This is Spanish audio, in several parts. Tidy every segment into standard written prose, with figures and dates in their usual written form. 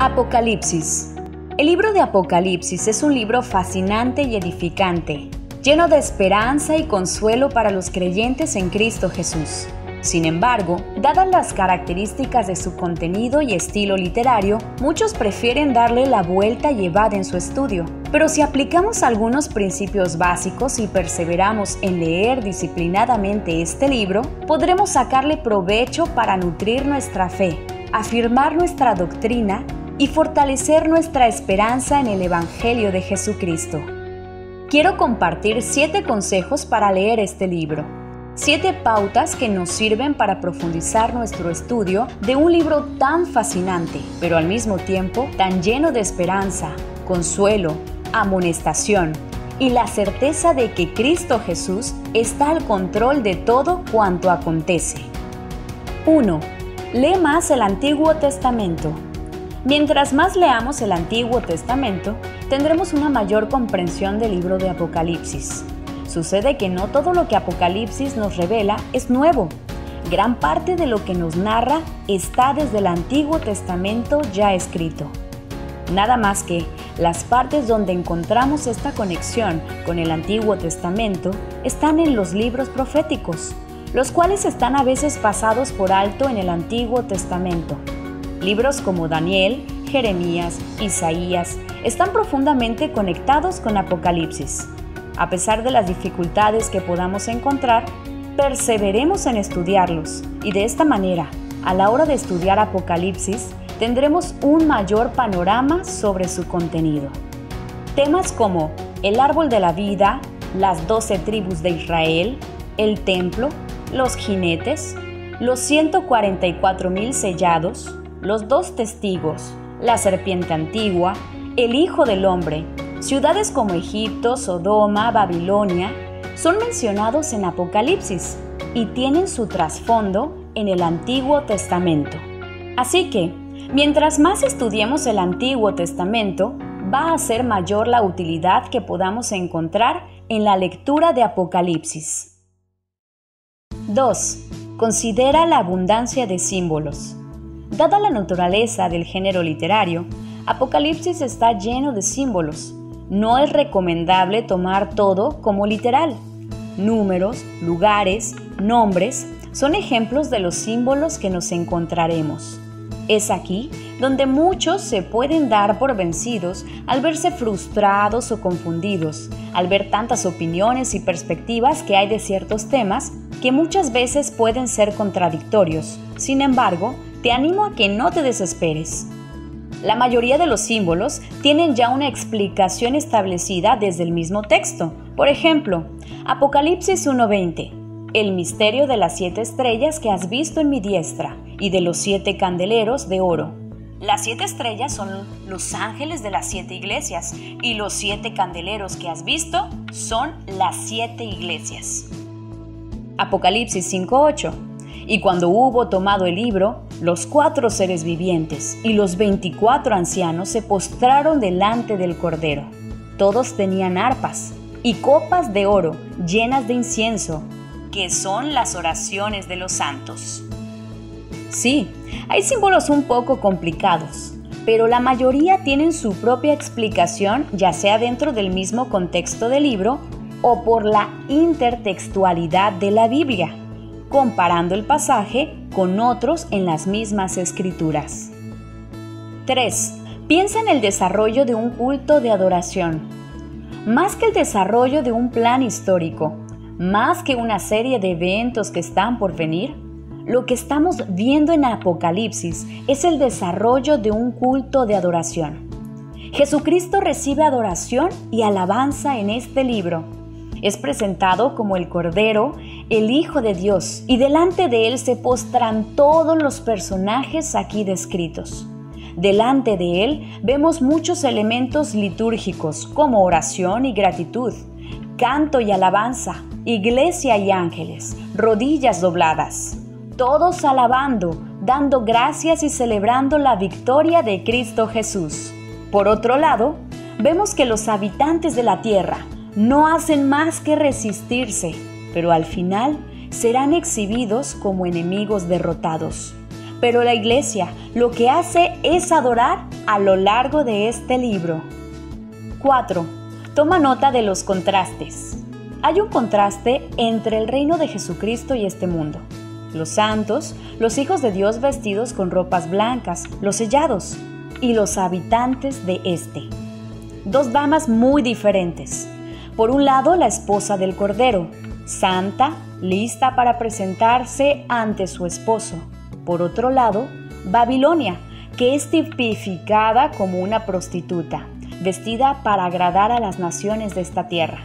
Apocalipsis. El libro de Apocalipsis es un libro fascinante y edificante, lleno de esperanza y consuelo para los creyentes en Cristo Jesús. Sin embargo, dadas las características de su contenido y estilo literario, muchos prefieren darle la vuelta llevada en su estudio. Pero si aplicamos algunos principios básicos y perseveramos en leer disciplinadamente este libro, podremos sacarle provecho para nutrir nuestra fe, afirmar nuestra doctrina y fortalecer nuestra esperanza en el Evangelio de Jesucristo. Quiero compartir 7 consejos para leer este libro. 7 pautas que nos sirven para profundizar nuestro estudio de un libro tan fascinante, pero al mismo tiempo tan lleno de esperanza, consuelo, amonestación y la certeza de que Cristo Jesús está al control de todo cuanto acontece. 1. Lee más el Antiguo Testamento. Mientras más leamos el Antiguo Testamento, tendremos una mayor comprensión del libro de Apocalipsis. Sucede que no todo lo que Apocalipsis nos revela es nuevo. Gran parte de lo que nos narra está desde el Antiguo Testamento ya escrito. Nada más que las partes donde encontramos esta conexión con el Antiguo Testamento están en los libros proféticos, los cuales están a veces pasados por alto en el Antiguo Testamento. Libros como Daniel, Jeremías, Isaías están profundamente conectados con Apocalipsis. A pesar de las dificultades que podamos encontrar, perseveremos en estudiarlos y de esta manera, a la hora de estudiar Apocalipsis, tendremos un mayor panorama sobre su contenido. Temas como el árbol de la vida, las 12 tribus de Israel, el templo, los jinetes, los 144,000 sellados, los 2 testigos, la serpiente antigua, el Hijo del Hombre, ciudades como Egipto, Sodoma, Babilonia, son mencionados en Apocalipsis y tienen su trasfondo en el Antiguo Testamento. Así que, mientras más estudiemos el Antiguo Testamento, va a ser mayor la utilidad que podamos encontrar en la lectura de Apocalipsis. 2. Considera la abundancia de símbolos. Dada la naturaleza del género literario, Apocalipsis está lleno de símbolos. No es recomendable tomar todo como literal. Números, lugares, nombres son ejemplos de los símbolos que nos encontraremos. Es aquí donde muchos se pueden dar por vencidos al verse frustrados o confundidos, al ver tantas opiniones y perspectivas que hay de ciertos temas que muchas veces pueden ser contradictorios. Sin embargo, te animo a que no te desesperes. La mayoría de los símbolos tienen ya una explicación establecida desde el mismo texto. Por ejemplo, Apocalipsis 1:20, el misterio de las 7 estrellas que has visto en mi diestra y de los 7 candeleros de oro. Las 7 estrellas son los ángeles de las 7 iglesias y los 7 candeleros que has visto son las 7 iglesias. Apocalipsis 5:8. Y cuando hubo tomado el libro, los 4 seres vivientes y los 24 ancianos se postraron delante del Cordero. Todos tenían arpas y copas de oro llenas de incienso, que son las oraciones de los santos. Sí, hay símbolos un poco complicados, pero la mayoría tienen su propia explicación, ya sea dentro del mismo contexto del libro o por la intertextualidad de la Biblia, comparando el pasaje con otros en las mismas escrituras. 3. Piensa en el desarrollo de un culto de adoración. Más que el desarrollo de un plan histórico, más que una serie de eventos que están por venir, lo que estamos viendo en Apocalipsis es el desarrollo de un culto de adoración. Jesucristo recibe adoración y alabanza en este libro. Es presentado como el Cordero, el Hijo de Dios, y delante de él se postran todos los personajes aquí descritos. Delante de él vemos muchos elementos litúrgicos como oración y gratitud, canto y alabanza, iglesia y ángeles, rodillas dobladas. Todos alabando, dando gracias y celebrando la victoria de Cristo Jesús. Por otro lado, vemos que los habitantes de la tierra no hacen más que resistirse, pero al final serán exhibidos como enemigos derrotados. pero la iglesia lo que hace es adorar a lo largo de este libro. 4. Toma nota de los contrastes. Hay un contraste entre el reino de Jesucristo y este mundo. Los santos, los hijos de Dios vestidos con ropas blancas, los sellados, y los habitantes de este. Dos damas muy diferentes. Por un lado, la esposa del Cordero, santa, lista para presentarse ante su esposo. Por otro lado, Babilonia, que es tipificada como una prostituta, vestida para agradar a las naciones de esta tierra.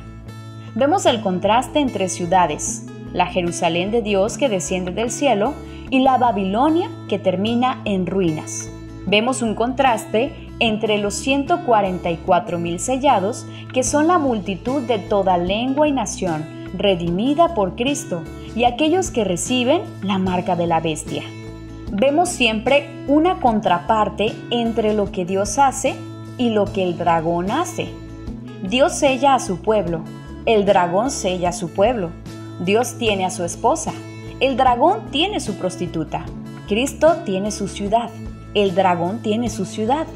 Vemos el contraste entre ciudades, la Jerusalén de Dios que desciende del cielo y la Babilonia que termina en ruinas. Vemos un contraste entre los 144,000 sellados, que son la multitud de toda lengua y nación, redimida por Cristo, y aquellos que reciben la marca de la bestia. Vemos siempre una contraparte entre lo que Dios hace y lo que el dragón hace. Dios sella a su pueblo, el dragón sella a su pueblo. Dios tiene a su esposa, el dragón tiene su prostituta. Cristo tiene su ciudad, el dragón tiene su ciudad.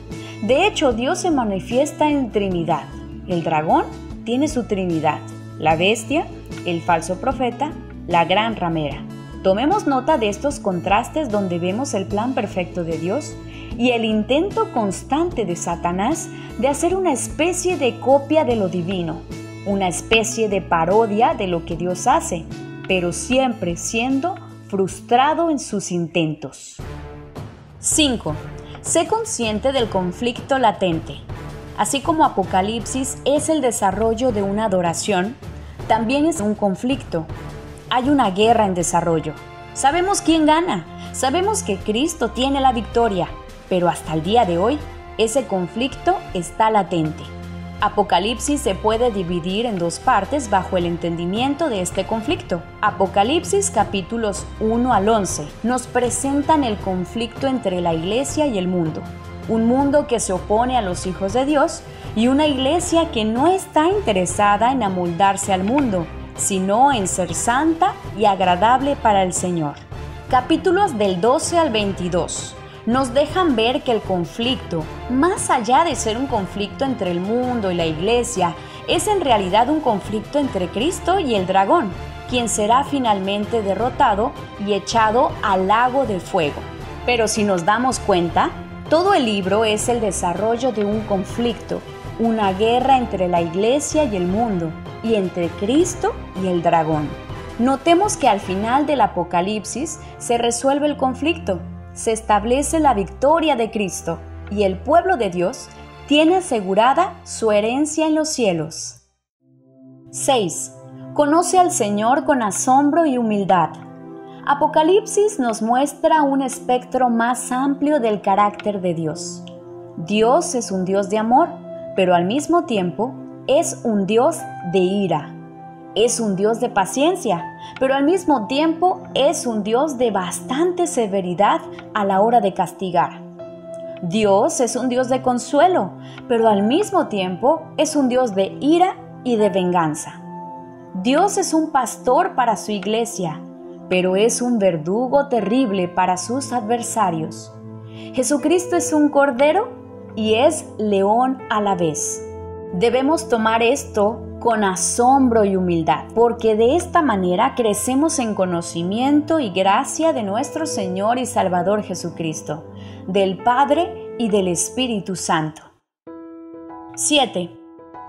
De hecho, Dios se manifiesta en Trinidad. El dragón tiene su Trinidad, la bestia, el falso profeta, la gran ramera. Tomemos nota de estos contrastes donde vemos el plan perfecto de Dios y el intento constante de Satanás de hacer una especie de copia de lo divino, una especie de parodia de lo que Dios hace, pero siempre siendo frustrado en sus intentos. 5. Sé consciente del conflicto latente. Así como Apocalipsis es el desarrollo de una adoración, también es un conflicto. Hay una guerra en desarrollo. Sabemos quién gana, sabemos que Cristo tiene la victoria, pero hasta el día de hoy, ese conflicto está latente. Apocalipsis se puede dividir en dos partes bajo el entendimiento de este conflicto. Apocalipsis capítulos 1 al 11 nos presentan el conflicto entre la iglesia y el mundo. Un mundo que se opone a los hijos de Dios y una iglesia que no está interesada en amoldarse al mundo, sino en ser santa y agradable para el Señor. Capítulos del 12 al 22 nos dejan ver que el conflicto, más allá de ser un conflicto entre el mundo y la iglesia, es en realidad un conflicto entre Cristo y el dragón, quien será finalmente derrotado y echado al lago de fuego. Pero si nos damos cuenta, todo el libro es el desarrollo de un conflicto, una guerra entre la iglesia y el mundo, y entre Cristo y el dragón. Notemos que al final del Apocalipsis se resuelve el conflicto, se establece la victoria de Cristo y el pueblo de Dios tiene asegurada su herencia en los cielos. 6. Conoce al Señor con asombro y humildad. Apocalipsis nos muestra un espectro más amplio del carácter de Dios. Dios es un Dios de amor, pero al mismo tiempo es un Dios de ira. Es un Dios de paciencia, pero al mismo tiempo es un Dios de bastante severidad a la hora de castigar. Dios es un Dios de consuelo, pero al mismo tiempo es un Dios de ira y de venganza. Dios es un pastor para su iglesia, pero es un verdugo terrible para sus adversarios. Jesucristo es un cordero y es león a la vez. Debemos tomar esto con asombro y humildad, porque de esta manera crecemos en conocimiento y gracia de nuestro Señor y Salvador Jesucristo, del Padre y del Espíritu Santo. 7.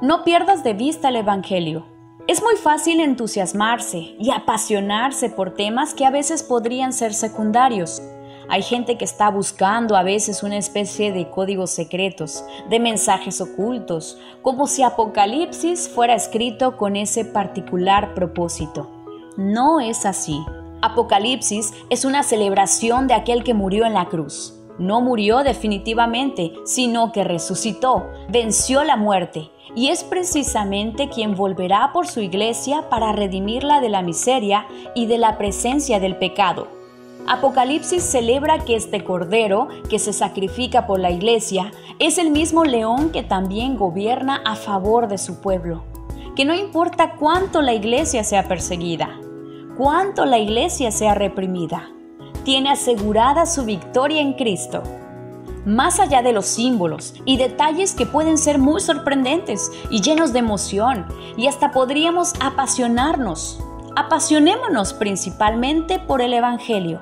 No pierdas de vista el Evangelio. Es muy fácil entusiasmarse y apasionarse por temas que a veces podrían ser secundarios. Hay gente que está buscando a veces una especie de códigos secretos, de mensajes ocultos, como si Apocalipsis fuera escrito con ese particular propósito. No es así. Apocalipsis es una celebración de aquel que murió en la cruz. No murió definitivamente, sino que resucitó, venció la muerte, y es precisamente quien volverá por su iglesia para redimirla de la miseria y de la presencia del pecado. Apocalipsis celebra que este cordero que se sacrifica por la iglesia es el mismo león que también gobierna a favor de su pueblo. Que no importa cuánto la iglesia sea perseguida, cuánto la iglesia sea reprimida, tiene asegurada su victoria en Cristo. Más allá de los símbolos y detalles que pueden ser muy sorprendentes y llenos de emoción, y hasta podríamos apasionarnos. Apasionémonos principalmente por el Evangelio.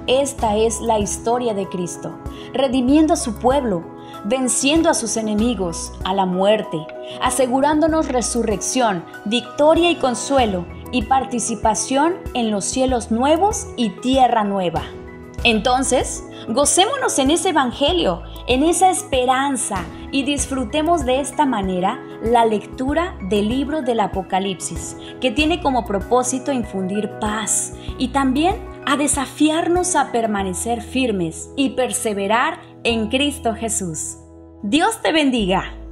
Esta es la historia de Cristo, redimiendo a su pueblo, venciendo a sus enemigos, a la muerte, asegurándonos resurrección, victoria y consuelo, y participación en los cielos nuevos y tierra nueva. Entonces, gocémonos en ese Evangelio, en esa esperanza, y disfrutemos de esta manera la lectura del libro del Apocalipsis, que tiene como propósito infundir paz y también a desafiarnos a permanecer firmes y perseverar en Cristo Jesús. Dios te bendiga.